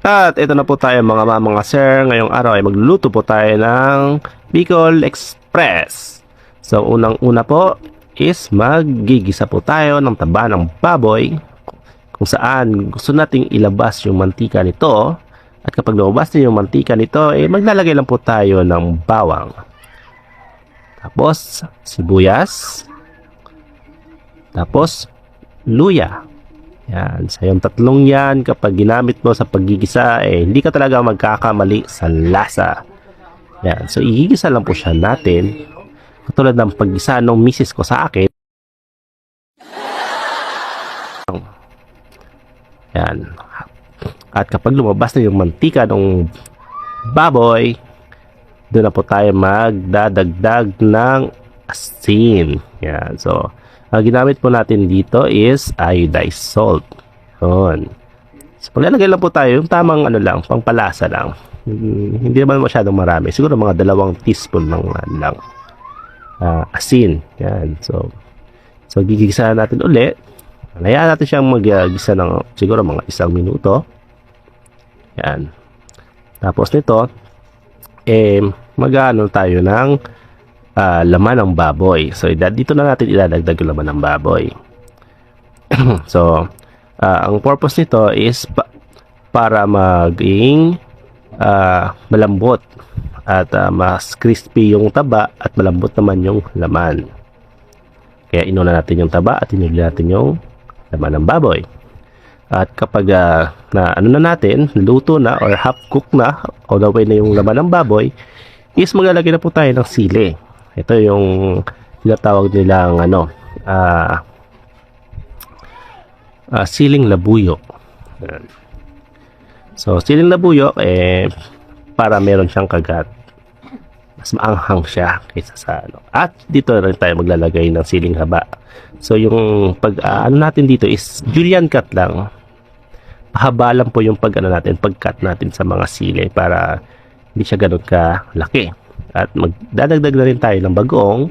At ito na po tayo mga sir. Ngayong araw ay magluluto po tayo ng Bicol Express. So unang-una po is maggigisa po tayo ng taba ng baboy kung saan gusto nating ilabas yung mantika nito. At kapag lumabas na yung mantika nito, maglalagay lang po tayo ng bawang. Tapos sibuyas. Tapos luya. Yan, sa yung tatlong yan, kapag ginamit mo sa paggigisa, hindi ka talaga magkakamali sa lasa. Yan, so igigisa lang po siya natin. Katulad ng paggisa ng misis ko sa akin. Yan. At kapag lumabas na yung mantika ng baboy, doon na po tayo magdadagdag ng asin. Yan, so ang ginamit po natin dito is iodized salt. Yun. So, paglalagay lang po tayo, yung tamang pangpalasa lang. Hindi naman masyadong marami. Siguro mga 2 teaspoon lang asin. Yan. So gigisa natin uli. Hayaan natin siyang mag-gisa ng siguro mga 1 minuto. Yan. Tapos nito, mag-ano tayo ng laman ng baboy. So dito na natin ilalagdag yung laman ng baboy. So ang purpose nito is para maging malambot at mas crispy yung taba at malambot naman yung laman. Kaya inuna natin yung taba at inuli natin yung laman ng baboy. At kapag natin, luto na or half cook na, all the way na yung laman ng baboy, is maglalagay na po tayo ng sili. Ito yung tinatawag nilang siling labuyok. So siling labuyok para meron siyang kagat. Mas maanghang siya kaysa sa At dito rin tayo maglalagay ng siling haba. So yung natin dito is julienne cut lang. Pahaba lang po yung pag-cut natin sa mga sili para hindi siya ganoon kalaki. At magdadagdag na rin tayo ng bagoong.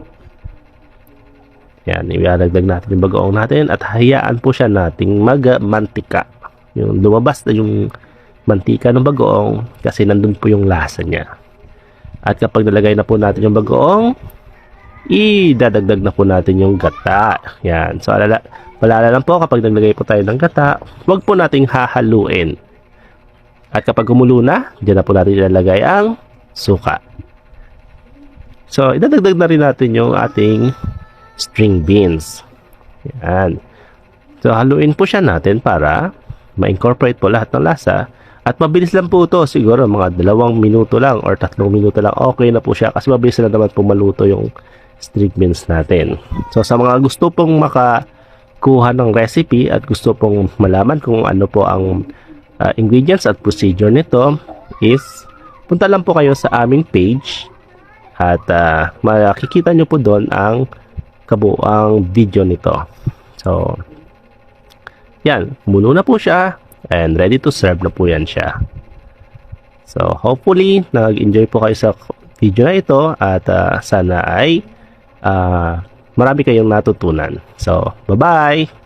Yan, ilalagdag natin yung bagoong natin at hayaan po siya nating magmantika. Yung lumabas na yung mantika ng bagoong kasi nandun po yung lasa niya. At kapag nalagay na po natin yung bagoong, idadagdag na po natin yung gata. Yan, so palala lang po kapag naglagay po tayo ng gata, huwag po nating hahaluin. At kapag gumulo na, dyan na po natin ilalagay ang suka. So, idadagdag na rin natin yung ating string beans. Yan. So, haluin po siya natin para ma-incorporate po lahat ng lasa. At mabilis lang po ito. Siguro mga 2 minuto lang or 3 minuto lang. Okay na po siya kasi mabilis na naman po maluto yung string beans natin. So, sa mga gusto pong makakuha ng recipe at gusto pong malaman kung ano po ang ingredients at procedure nito is punta lang po kayo sa aming page. At makikita nyo po doon ang kabuuang video nito. So, yan. Mulo na po siya. And ready to serve na po yan siya. So, hopefully, nag-enjoy po kayo sa video na ito. At sana ay marami kayong natutunan. So, bye-bye!